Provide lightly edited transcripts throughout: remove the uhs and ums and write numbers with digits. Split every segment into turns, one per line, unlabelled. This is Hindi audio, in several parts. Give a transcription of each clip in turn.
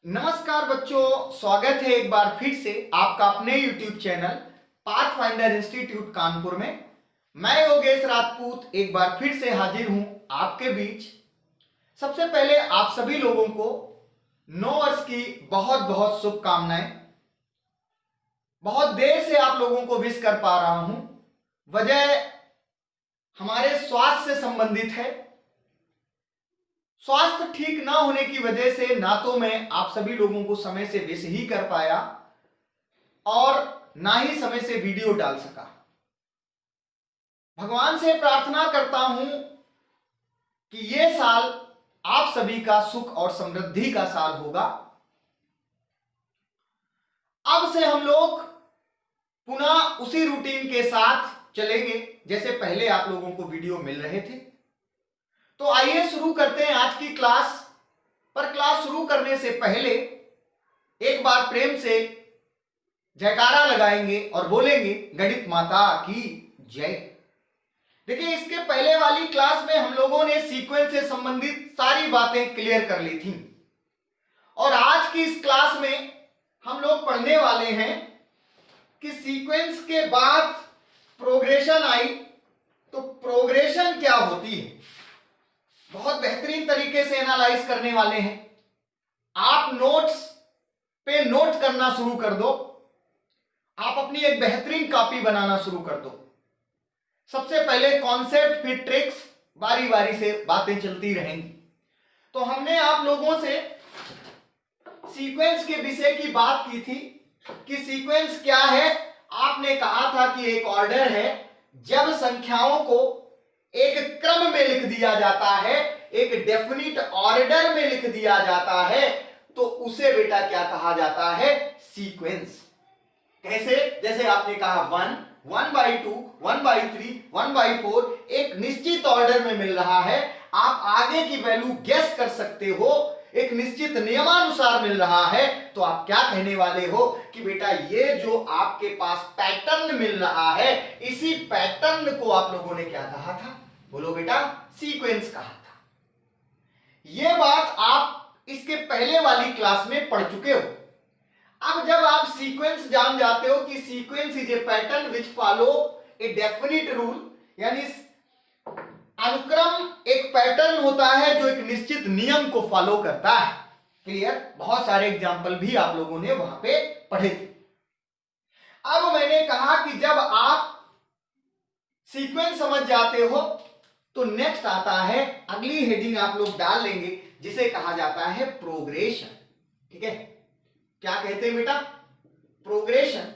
नमस्कार बच्चों, स्वागत है एक बार फिर से आपका अपने YouTube channel pathfinder institute Kanpur में। मैं योगेश राजपूत एक बार फिर से हाजिर हूं आपके बीच। सबसे पहले आप सभी लोगों को नव वर्ष की बहुत बहुत शुभकामनाएं। बहुत देर से आप लोगों को विश कर पा रहा हूं, वजह हमारे स्वास्थ्य से संबंधित है। स्वास्थ्य ठीक ना होने की वजह से ना तो मैं आप सभी लोगों को समय से विश ही कर पाया और ना ही समय से वीडियो डाल सका। भगवान से प्रार्थना करता हूं कि ये साल आप सभी का सुख और समृद्धि का साल होगा। अब से हम लोग पुनः उसी रूटीन के साथ चलेंगे जैसे पहले आप लोगों को वीडियो मिल रहे थे। तो आइए शुरू करते हैं आज की क्लास। पर क्लास शुरू करने से पहले एक बार प्रेम से जयकारा लगाएंगे और बोलेंगे गणित माता की जय। देखिए, इसके पहले वाली क्लास में हम लोगों ने सीक्वेंस से संबंधित सारी बातें क्लियर कर ली थी और आज की इस क्लास में हम लोग पढ़ने वाले हैं कि सीक्वेंस के बाद प्रोग्रेशन आई तो प्रोग्रेशन क्या होती है। बहुत बेहतरीन तरीके से एनालाइज करने वाले हैं। आप नोट्स पे नोट करना शुरू कर दो, आप अपनी एक बेहतरीन कॉपी बनाना शुरू कर दो। सबसे पहले कॉन्सेप्ट फिर ट्रिक्स, बारी बारी से बातें चलती रहेंगी। तो हमने आप लोगों से सीक्वेंस के विषय की बात की थी कि सीक्वेंस क्या है। आपने कहा था कि एक ऑर्डर है, जब संख्याओं को एक क्रम में लिख दिया जाता है, एक डेफिनिट ऑर्डर में लिख दिया जाता है, तो उसे बेटा क्या कहा जाता है, सीक्वेंस। कैसे? जैसे आपने कहा 1, 1/2, 1/3, 1/4 एक निश्चित ऑर्डर में मिल रहा है। आप आगे की वैल्यू गेस कर सकते हो, एक निश्चित नियमानुसार मिल रहा है। तो आप क्या कहने वाले हो कि बेटा ये जो आपके पास पैटर्न मिल रहा है, इसी पैटर्न को आप लोगों ने क्या कहा था? बोलो बेटा, सीक्वेंस कहा था। यह बात आप इसके पहले वाली क्लास में पढ़ चुके हो। अब जब आप सीक्वेंस जान जाते हो कि sequence is a pattern which follow A definite rule, यानी अनुक्रम एक पैटर्न होता है जो एक निश्चित नियम को फॉलो करता है। क्लियर? बहुत सारे एग्जाम्पल भी आप लोगों ने वहां पे पढ़े थे। अब मैंने कहा कि जब आप सीक्वेंस समझ जाते हो तो नेक्स्ट आता है, अगली हेडिंग आप लोग डाल लेंगे जिसे कहा जाता है प्रोग्रेशन। ठीक है? क्या कहते हैं बेटा? प्रोग्रेशन।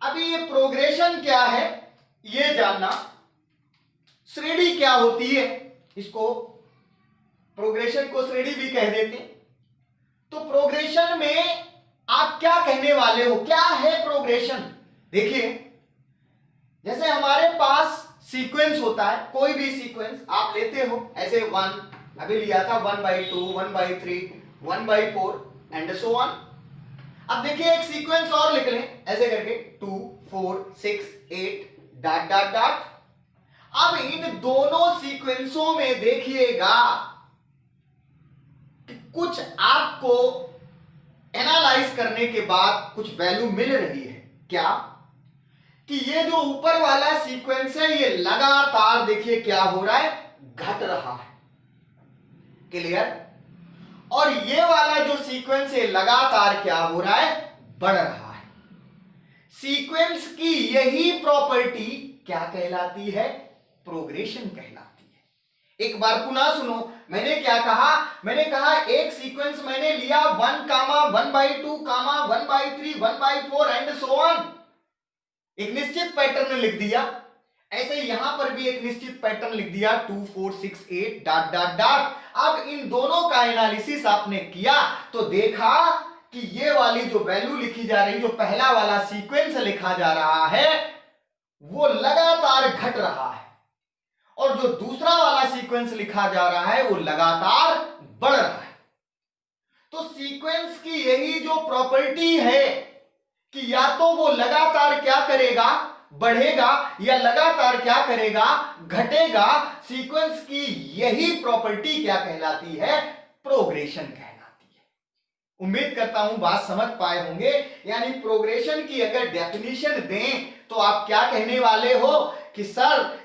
अभी ये प्रोग्रेशन क्या है ये जानना। श्रेणी क्या होती है, इसको प्रोग्रेशन को श्रेणी भी कह देते हैं। तो प्रोग्रेशन में आप क्या कहने वाले हो, क्या है प्रोग्रेशन? देखिए, जैसे हमारे पास सीक्वेंस होता है, कोई भी सीक्वेंस आप लेते हो, ऐसे 1 अभी लिया था, 1/2, 1/3, 1/4 एंड सो ऑन। अब देखिए एक सीक्वेंस और लिख लें ऐसे करके 2, 4, 6, 8 डॉट डॉट डॉट। अब इन दोनों सीक्वेंसों में देखिएगा कि कुछ आपको एनालाइज करने के बाद कुछ वैल्यू मिल रही है। क्या? कि ये जो ऊपर वाला सीक्वेंस है ये लगातार देखिए क्या हो रहा है, घट रहा है। क्लियर? और ये वाला जो सीक्वेंस है लगातार क्या हो रहा है, बढ़ रहा है। सीक्वेंस की यही प्रॉपर्टी क्या कहलाती है, प्रोग्रेशन कहलाती है। एक बार पुनः सुनो, मैंने क्या कहा? मैंने कहा एक सीक्वेंस मैंने लिया 1, 1/2, 1/3, 1/4 एंड सो ऑन। एक निश्चित पैटर्न लिख दिया। ऐसे यहां पर भी एक निश्चित पैटर्न लिख दिया 2, 4, 6, 8 डॉट डॉट डॉट। अब इन दोनों का एनालिसिस आपने किया तो देखा कि ये वाली जो वैल्यू लिखी जा रही, जो पहला वाला सीक्वेंस लिखा जा रहा है वो लगातार घट रहा है और जो दूसरा वाला सीक्वेंस लिखा जा रहा है वो लगातार बढ़ रहा है। तो सीक्वेंस की यही जो प्रॉपर्टी है कि या तो वो लगातार क्या करेगा, बढ़ेगा, या लगातार क्या करेगा, घटेगा। सीक्वेंस की यही प्रॉपर्टी क्या कहलाती है, प्रोग्रेशन कहलाती है। उम्मीद करता हूं बात समझ पाए होंगे। यानी प्रोग्रेशन की अगर डेफिनेशन दें तो आप क्या कहने वाले हो कि सर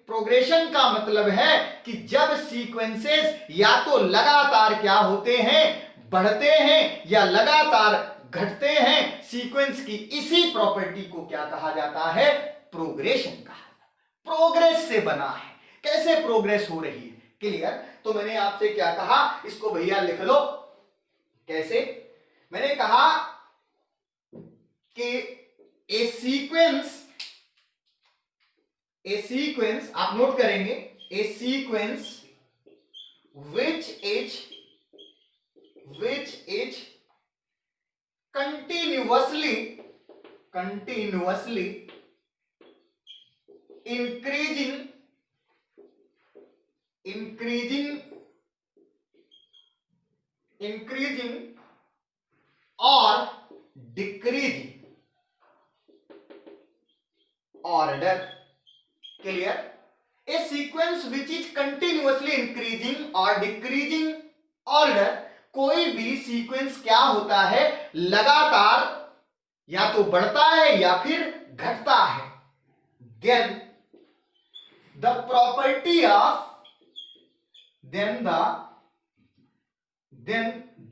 प्रोग्रेशन का मतलब है कि जब सीक्वेंसेस या तो लगातार क्या होते हैं, बढ़ते हैं, या लगातार घटते हैं, सीक्वेंस की इसी प्रॉपर्टी को क्या कहा जाता है, प्रोग्रेशन कहा जाता है। प्रोग्रेस से बना है, कैसे प्रोग्रेस हो रही है, क्लियर। तो मैंने आपसे क्या कहा, इसको भैया लिख लो। कैसे, मैंने कहा कि ए सीक्वेंस आप नोट करेंगे, ए sequence which is continuously increasing or decreasing order, clear। A sequence which is continuously increasing or decreasing order, कोई भी सीक्वेंस क्या होता है, लगातार या तो बढ़ता है या फिर घटता है। then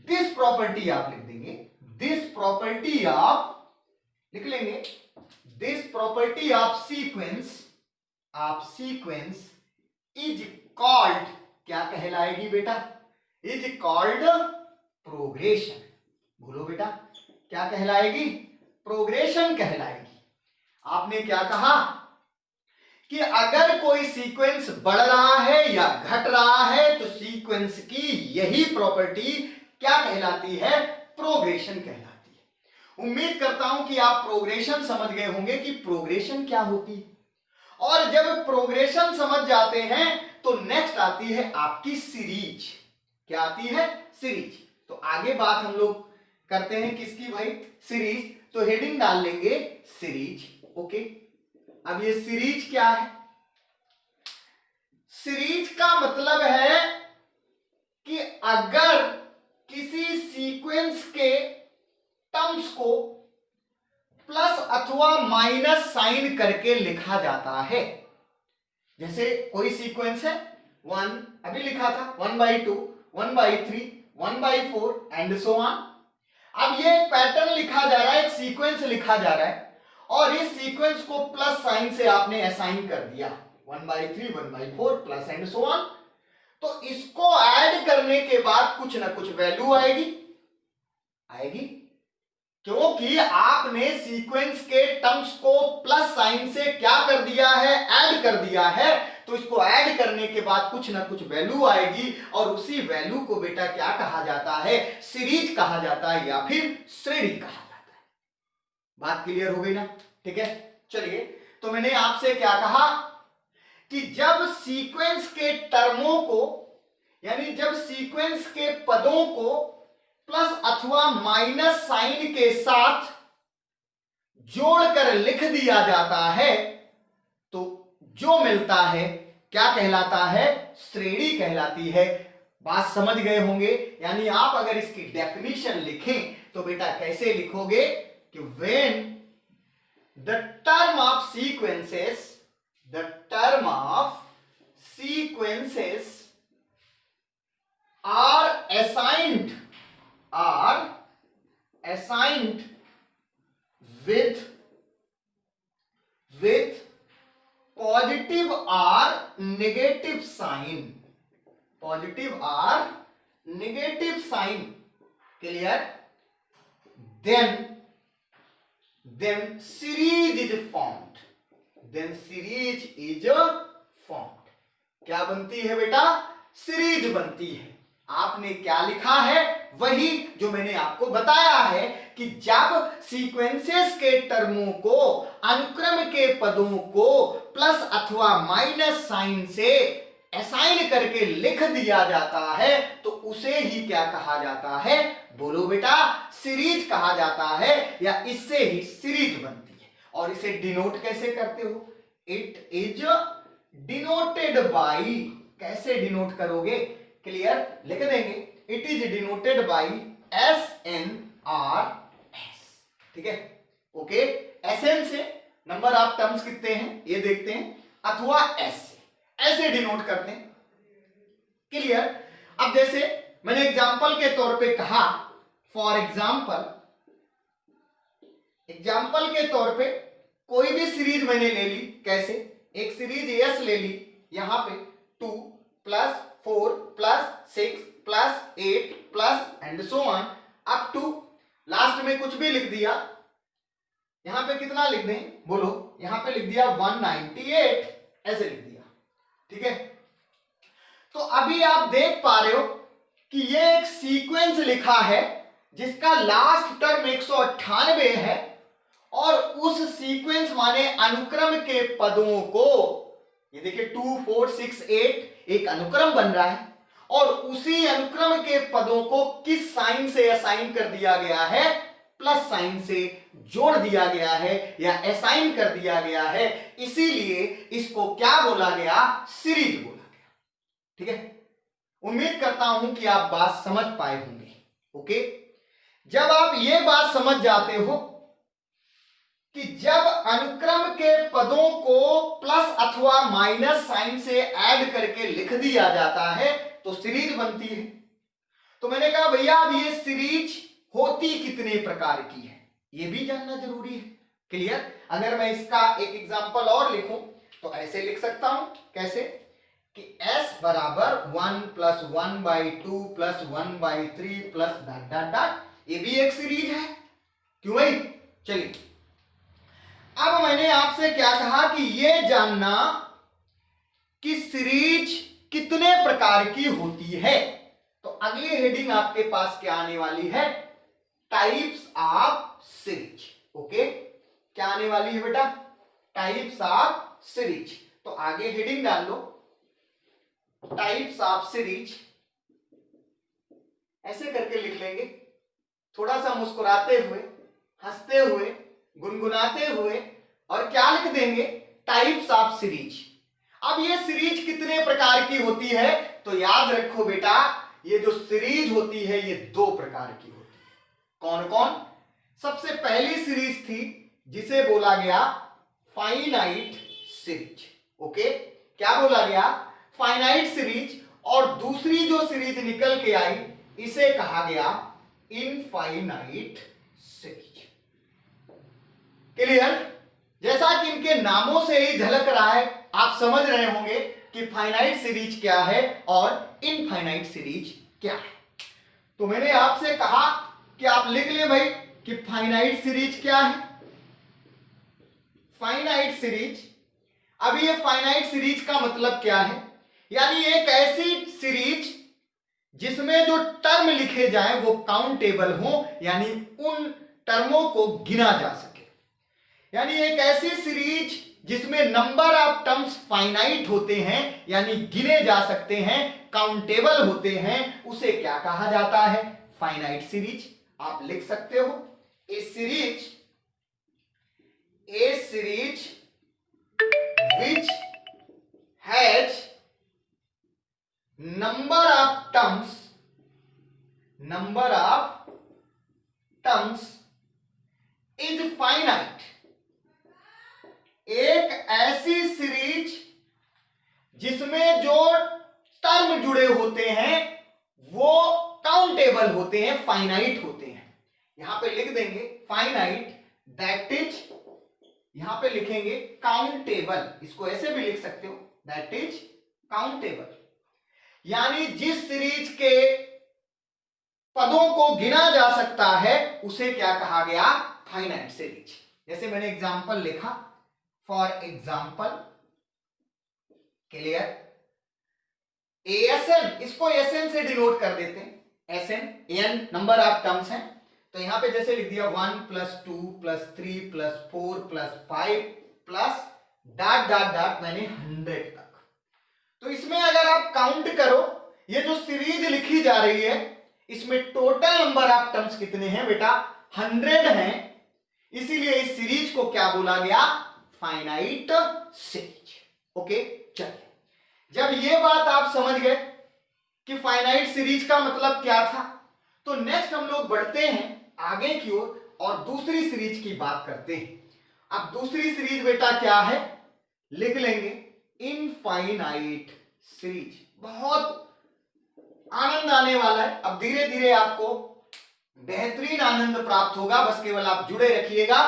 this property आप लिख देंगे, this property आप लिख लेंगे, this property of sequence is called, क्या कहलाएगी बेटा, is called progression। बोलो बेटा, क्या कहलाएगी, प्रोग्रेशन कहलाएगी। आपने क्या कहा कि अगर कोई सीक्वेंस बढ़ रहा है या घट रहा है तो सीक्वेंस की यही प्रॉपर्टी क्या कहलाती है, प्रोग्रेशन कहलाती है। उम्मीद करता हूं कि आप प्रोग्रेशन समझ गए होंगे कि प्रोग्रेशन क्या होती है। और जब प्रोग्रेशन समझ जाते हैं तो नेक्स्ट आती है आपकी सीरीज। क्या आती है, सीरीज। तो आगे बात हम लोग करते हैं किसकी भाई, सीरीज। तो हेडिंग डाल लेंगे सीरीज, ओके। अब ये सीरीज क्या है, सीरीज का मतलब है कि अगर किसी सीक्वेंस के टर्म्स को प्लस अथवा माइनस साइन करके लिखा जाता है। जैसे कोई सीक्वेंस है 1, अभी लिखा था 1/2, 1/3, 1/4 एंड सो ऑन। अब ये पैटर्न लिखा जा रहा है, एक सीक्वेंस लिखा जा रहा है और इस सीक्वेंस को प्लस साइन से आपने असाइन कर दिया 1/3, 1/4 प्लस एंड सो ऑन। तो इसको ऐड करने के बाद कुछ ना कुछ वैल्यू आएगी, क्योंकि आपने सीक्वेंस के टर्म्स को प्लस साइन से क्या कर दिया है, ऐड कर दिया है। तो इसको ऐड करने के बाद कुछ ना कुछ वैल्यू आएगी और उसी वैल्यू को बेटा क्या कहा जाता है, सीरीज कहा जाता है या फिर श्रेणी कहा जाता है। बात क्लियर हो गई ना, ठीक है। चलिए, तो मैंने आपसे क्या कहा कि जब सीक्वेंस के टर्मों को, यानी जब सीक्वेंस के पदों को प्लस अथवा माइनस साइन के साथ जोड़कर लिख दिया जाता है तो जो मिलता है क्या कहलाता है, श्रेणी कहलाती है। बात समझ गए होंगे। यानी आप अगर इसकी डेफिनेशन लिखें तो बेटा कैसे लिखोगे कि when the term of sequences are assigned with positive or negative sign, clear, then series is formed, क्या बनती है बेटा, सीरीज बनती है। आपने क्या लिखा है, वही जो मैंने आपको बताया है कि जब सीक्वेंसेस के टर्मों को, अनुक्रम के पदों को प्लस अथवा माइनस साइन से असाइन करके लिख दिया जाता है तो उसे ही क्या कहा जाता है, बोलो बेटा, सीरीज कहा जाता है, या इससे ही सीरीज बनती है। और इसे डिनोट कैसे करते हो, इट इज डिनोटेड बाई, कैसे डिनोट करोगे, क्लियर, लिख देंगे it is denoted by SNRS। ठीक है, ओके। SN से नंबर ऑफ टर्म्स कितने हैं ये देखते हैं, अथवा S से ऐसे डिनोट करते हैं। क्लियर। अब जैसे मैंने एग्जांपल के तौर पे कहा, फॉर एग्जांपल के तौर पे कोई भी सीरीज मैंने ले ली, कैसे, एक सीरीज S ले ली, यहां पे 2 + 4 + 6 + 8 plus and so on up to last में कुछ भी लिख दिया। यहां पे कितना लिख दें बोलो, यहां पे लिख दिया 198, ऐसे लिख दिया। ठीक है, तो अभी आप देख पा रहे हो कि ये एक सीक्वेंस लिखा है जिसका लास्ट टर्म 198 है, और उस सीक्वेंस माने अनुक्रम के पदों को, ये देखिए 2 4 6 8 एक अनुक्रम बन रहा है, और उसी अनुक्रम के पदों को किस साइन से असाइन कर दिया गया है, प्लस साइन से जोड़ दिया गया है या असाइन कर दिया गया है, इसीलिए इसको क्या बोला गया, सीरीज बोला गया। ठीक है, उम्मीद करता हूं कि आप बात समझ पाए होंगे। ओके, जब आप ये बात समझ जाते हो कि जब अनुक्रम के पदों को प्लस अथवा माइनस साइन से ऐड करके लिख दिया जाता है तो सीरीज बनती है। तो मैंने कहा भैया अब ये सीरीज होती कितने प्रकार की है ये भी जानना जरूरी है। क्लियर। अगर मैं इसका एक एग्जांपल और लिखूं तो ऐसे लिख सकता हूं, कैसे कि S बराबर 1 + 1/2 + 1/3 प्लस डॉट डॉट डॉट, ये भी एक सीरीज है। क्यों भाई, चलिए अब मैंने आपसे क्या कहा कि ये जानना कि सीरीज कितने प्रकार की होती है, तो अगली हेडिंग आपके पास क्या आने वाली है, टाइप्स ऑफ सीरीज। ओके, क्या आने वाली है बेटा, टाइप्स ऑफ सीरीज। तो आगे हेडिंग डाल लो टाइप्स ऑफ सीरीज, ऐसे करके लिख लेंगे, थोड़ा सा मुस्कुराते हुए, हंसते हुए, गुनगुनाते हुए, और क्या लिख देंगे, टाइप्स ऑफ सीरीज। अब ये सीरीज कितने प्रकार की होती है, तो याद रखो बेटा ये जो सीरीज होती है ये 2 प्रकार की होती है। कौन कौन, सबसे पहली सीरीज थी जिसे बोला गया फाइनाइट सीरीज। ओके, क्या बोला गया, फाइनाइट सीरीज, और दूसरी जो सीरीज निकल के आई इसे कहा गया इनफाइनाइट सीरीज। क्लियर। जैसा कि इनके नामों से ही झलक रहा है, आप समझ रहे होंगे कि फाइनाइट सीरीज क्या है और इनफाइनाइट सीरीज क्या है। तो मैंने आपसे कहा कि आप लिख लें भाई कि फाइनाइट सीरीज क्या है, फाइनाइट सीरीज। अभी ये फाइनाइट सीरीज का मतलब क्या है, यानी एक ऐसी सीरीज जिसमें जो टर्म लिखे जाए वो काउंटेबल हो, यानी उन टर्मों को गिना जा सके। यानी एक ऐसी सीरीज जिसमें नंबर ऑफ टर्म्स फाइनाइट होते हैं, यानी गिने जा सकते हैं, काउंटेबल होते हैं, उसे क्या कहा जाता है, फाइनाइट सीरीज। आप लिख सकते हो ए series which has number of terms is finite। एक ऐसी सीरीज जिसमें जो टर्म जुड़े होते हैं वो काउंटेबल होते हैं, फाइनाइट होते हैं। यहां पे लिख देंगे फाइनाइट, दैट इज, यहां पे लिखेंगे काउंटेबल, इसको ऐसे भी लिख सकते हो, दैट इज काउंटेबल। यानी जिस सीरीज के पदों को गिना जा सकता है उसे क्या कहा गया, फाइनाइट सीरीज। जैसे मैंने एग्जांपल लिखा, फॉर एग्जांपल, क्लियर, ASN, इसको SN से डिनोट कर देते हैं, SN, n number of terms हैं, तो यहां पे जैसे लिख दिया 1 + 2 + 3 + 4 + 5 प्लस डॉट डॉट डॉट, मैंने 100 तक। तो इसमें अगर आप काउंट करो, ये जो सीरीज लिखी जा रही है इसमें टोटल नंबर ऑफ टर्म्स कितने हैं बेटा, 100 हैं, इसीलिए इस सीरीज को क्या बोला गया, फाइनाइट सीरीज। ओके, चलिए जब ये बात आप समझ गए कि फाइनाइट सीरीज का मतलब क्या था। तो नेक्स्ट हम लोग बढ़ते हैं आगे की ओर और दूसरी सीरीज की बात करते हैं। अब दूसरी सीरीज बेटा क्या है, लिख लेंगे इनफाइनाइट सीरीज। बहुत आनंद आने वाला है, अब धीरे धीरे आपको बेहतरीन आनंद प्राप्त होगा। बस केवल आप जुड़े रखिएगा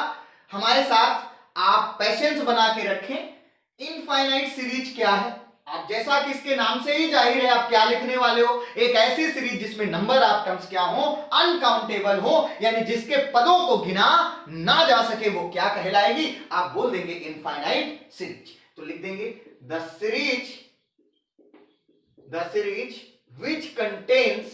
हमारे साथ, आप पेशेंस बना के रखें। इनफाइनाइट सीरीज क्या है, आप जैसा कि इसके नाम से ही जाहिर है आप क्या लिखने वाले हो, एक ऐसी सीरीज जिसमें नंबर ऑफ टर्म्स क्या हो, अनकाउंटेबल हो, यानी जिसके पदों को गिना ना जा सके, वो क्या कहलाएगी, आप बोल देंगे इनफाइनाइट सीरीज। तो लिख देंगे the series which contains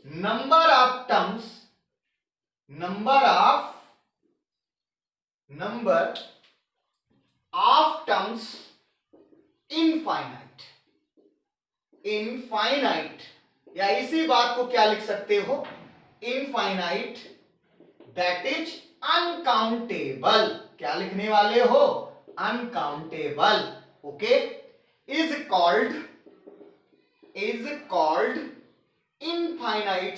number of terms infinite, या इसी बात को क्या लिख सकते हो, इनफाइनाइट, दैट इज अनकाउंटेबल। क्या लिखने वाले हो, uncountable. Okay, is called infinite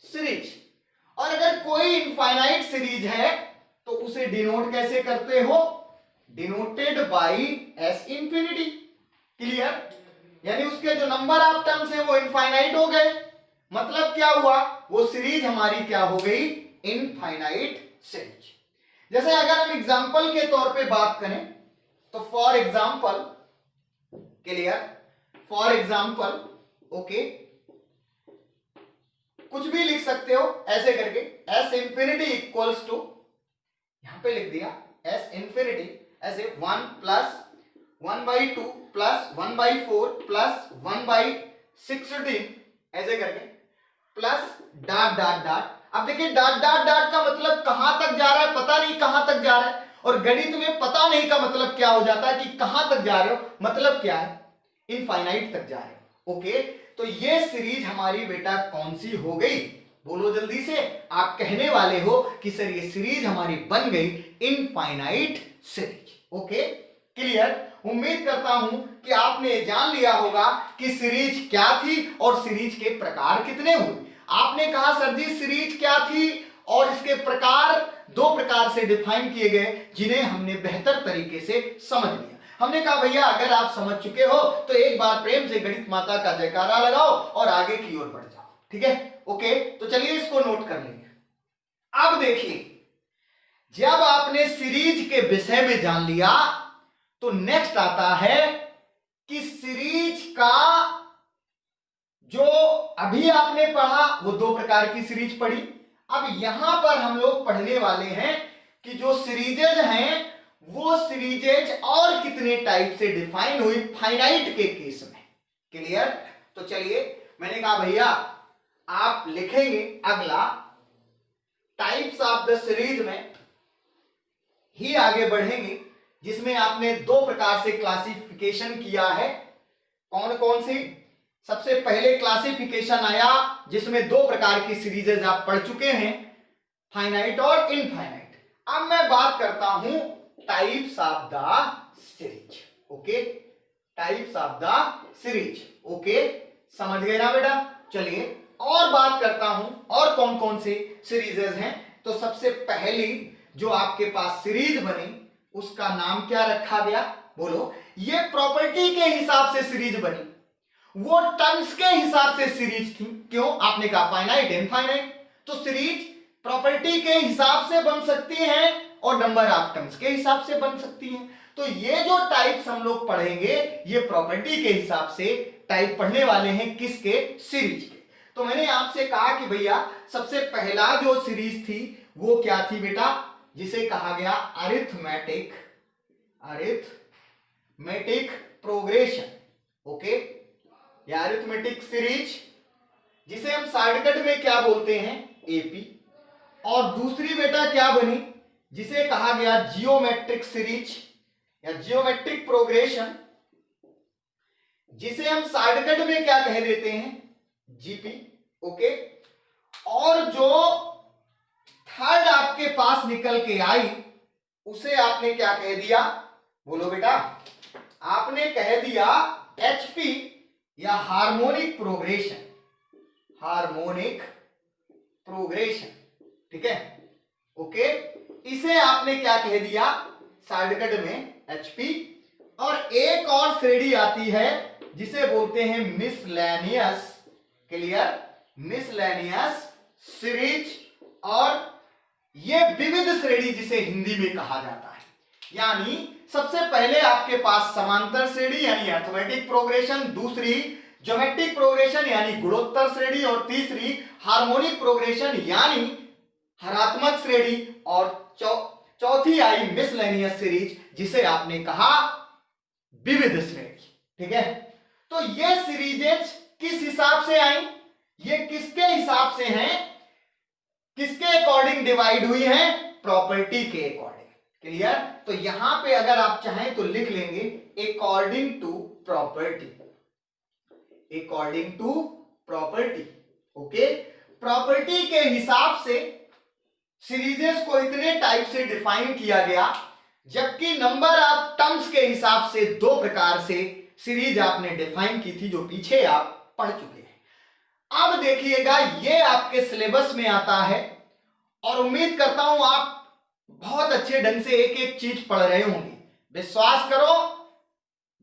series. और अगर कोई इनफाइनाइट सीरीज है तो उसे डिनोट कैसे करते हो, denoted by S infinity. Clear, यानी उसके जो नंबर ऑफ टर्म्स है वो इनफाइनाइट हो गए। मतलब क्या हुआ, वो सीरीज हमारी क्या हो गई, इनफाइनाइट सीरीज। जैसे अगर हम एग्जांपल के तौर पे बात करें तो for example, clear, for example, okay, कुछ भी लिख सकते हो ऐसे करके, एस इंफिनिटी इक्वल्स टू, यहां पे लिख दिया एस इंफिनिटी ऐसे 1 प्लस 1/2 प्लस 1/4 प्लस 1/16 ऐसे करके प्लस डॉट डॉट डॉट। अब देखिए डॉट डॉट डॉट का मतलब कहां तक जा रहा है, पता नहीं कहां तक जा रहा है, और गणित में पता नहीं का मतलब क्या हो जाता है कि कहां तक जा रहे हो, मतलब क्या है, इनफाइनाइट तक जा रहे हो। ओके, तो ये सीरीज हमारी बेटा कौन सी हो गई, बोलो जल्दी से। आप कहने वाले हो कि सर ये सीरीज हमारी बन गई इनफाइनाइट सीरीज। Okay, clear. उम्मीद करता हूं कि आपने जान लिया होगा कि सीरीज क्या थी और सीरीज के प्रकार कितने हुए। आपने कहा सर जी सीरीज क्या थी और इसके प्रकार 2 प्रकार से डिफाइन किए गए, जिन्हें हमने बेहतर तरीके से समझ लिया। हमने कहा भैया अगर आप समझ चुके हो तो एक बार प्रेम से गणित माता का जयकारा लगाओ और आगे की ओर बढ़ जाओ। ठीक है, ओके, तो चलिए इसको नोट कर लेंगे। अब देखिए, जब आपने सीरीज के विषय में जान लिया तो नेक्स्ट आता है कि सीरीज का जो अभी आपने पढ़ा वो 2 प्रकार की सीरीज पढ़ी। अब यहां पर हम लोग पढ़ने वाले हैं कि जो सीरीजेज हैं वो सीरीजेज और कितने टाइप से डिफाइन हुई फाइनाइट के केस में। क्लियर, तो चलिए, मैंने कहा भैया आप लिखेंगे अगला टाइप्स ऑफ द सीरीज में ही आगे बढ़ेंगे, जिसमें आपने 2 प्रकार से क्लासिफिकेशन किया है। कौन कौन सी, सबसे पहले क्लासिफिकेशन आया जिसमें 2 प्रकार की सीरीजेज आप पढ़ चुके हैं, फाइनाइट और इनफाइनाइट। अब मैं बात करता हूं types of the series. Okay, types of the series. Okay, समझ गए ना बेटा। चलिए और बात करता हूं और कौन कौन से सीरीजेज हैं। तो सबसे पहली जो आपके पास सीरीज बनी उसका नाम क्या रखा गया, बोलो। ये प्रॉपर्टी के हिसाब से सीरीज बनी, वो टर्म्स के हिसाब से सीरीज थी। क्यों, आपने कहा फाइनाइट इनफाइनाइट, तो सीरीज प्रॉपर्टी के हिसाब से बन सकती है और नंबर ऑफ टर्म्स के हिसाब से बन सकती है। तो ये जो टाइप्स हम लोग पढ़ेंगे ये प्रॉपर्टी के हिसाब से टाइप पढ़ने वाले हैं, किसके, सीरीज के। तो मैंने आपसे कहा कि भैया सबसे पहला जो सीरीज थी वो क्या थी बेटा, जिसे कहा गया अरिथमेटिक प्रोग्रेशन। ओके, या अरिथमेटिक सीरीज, जिसे हम शॉर्टकट में क्या बोलते हैं, एपी। और दूसरी बेटा क्या बनी, जिसे कहा गया जियोमेट्रिक सीरीज या जियोमेट्रिक प्रोग्रेशन, जिसे हम शॉर्टकट में क्या कह देते हैं, जीपी। ओके, और जो थर्ड आपके पास निकल के आई उसे आपने क्या कह दिया, बोलो बेटा, आपने कह दिया एचपी या हार्मोनिक प्रोग्रेशन, हार्मोनिक प्रोग्रेशन, ठीक है, ओके। इसे आपने क्या कह दिया शॉर्टकट में एचपी। और एक और श्रेणी आती है जिसे बोलते हैं मिसलेनियस, क्लियर, मिसलेनियस सीरीज, और ये विविध श्रेणी जिसे हिंदी में कहा जाता है। यानी सबसे पहले आपके पास समांतर श्रेणी यानी अर्थमेटिक प्रोग्रेशन, दूसरी ज्योमेट्रिक प्रोग्रेशन यानी गुणोत्तर श्रेणी, और तीसरी हार्मोनिक प्रोग्रेशन यानी हरात्मक श्रेणी, और चौथी आई मिसलेनियस सीरीज जिसे आपने कहा विविध श्रेणी, ठीक है। तो ये सीरीजेज किस हिसाब से आई, ये किसके हिसाब से हैं, किसके अकॉर्डिंग डिवाइड हुई हैं, प्रॉपर्टी के अकॉर्डिंग, क्लियर। तो यहां पे अगर आप चाहें तो लिख लेंगे according to property, according to property, okay. Property के हिसाब से सीरीजेस को इतने टाइप से डिफाइन किया गया, जबकि नंबर ऑफ टर्म्स के हिसाब से दो प्रकार से सीरीज आपने डिफाइन की थी जो पीछे आप पढ़ चुके हैं। अब देखिएगा ये आपके सिलेबस में आता है और उम्मीद करता हूं आप बहुत अच्छे ढंग से एक एक चीज पढ़ रहे होंगे। विश्वास करो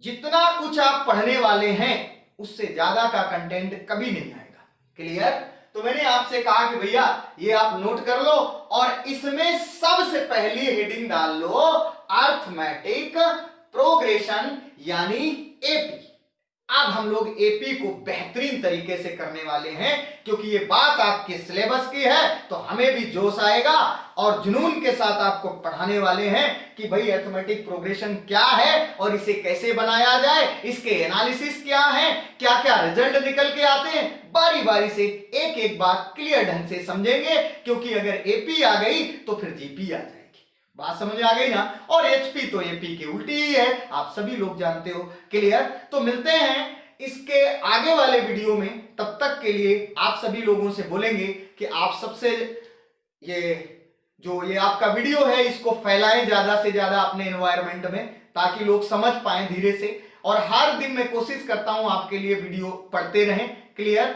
जितना कुछ आप पढ़ने वाले हैं उससे ज्यादा का कंटेंट कभी नहीं आएगा, क्लियर। तो मैंने आपसे कहा कि भैया ये आप नोट कर लो और इसमें सबसे पहली हेडिंग डाल लो अर्थमेटिक प्रोग्रेशन यानी एपी। अब हम लोग एपी को बेहतरीन तरीके से करने वाले हैं क्योंकि ये बात आपके सिलेबस की है, तो हमें भी जोश आएगा और जुनून के साथ आपको पढ़ाने वाले हैं कि भाई अर्थमेटिक प्रोग्रेशन क्या है और इसे कैसे बनाया जाए, इसके एनालिसिस क्या है, क्या क्या रिजल्ट निकल के आते हैं, बारी बारी से एक एक बात क्लियर ढंग से समझेंगे। क्योंकि अगर एपी आ गई तो फिर जीपी आ जाएगी, बात समझ आ गई ना। और एचपी तो एपी के उल्टी ही है, आप सभी लोग जानते हो, क्लियर। तो मिलते हैं इसके आगे वाले वीडियो में, तब तक के लिए आप सभी लोगों से बोलेंगे कि आप सबसे ये आपका वीडियो है इसको फैलाएं ज्यादा से ज्यादा अपने एनवायरनमेंट में ताकि लोग समझ पाएं धीरे से। और हर दिन मैं कोशिश करता हूं आपके लिए वीडियो पढ़ते रहें, क्लियर।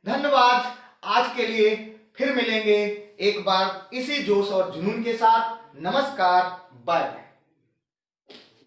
धन्यवाद, आज के लिए फिर मिलेंगे एक बार इसी जोश और जुनून के साथ। नमस्कार, बाय बाय।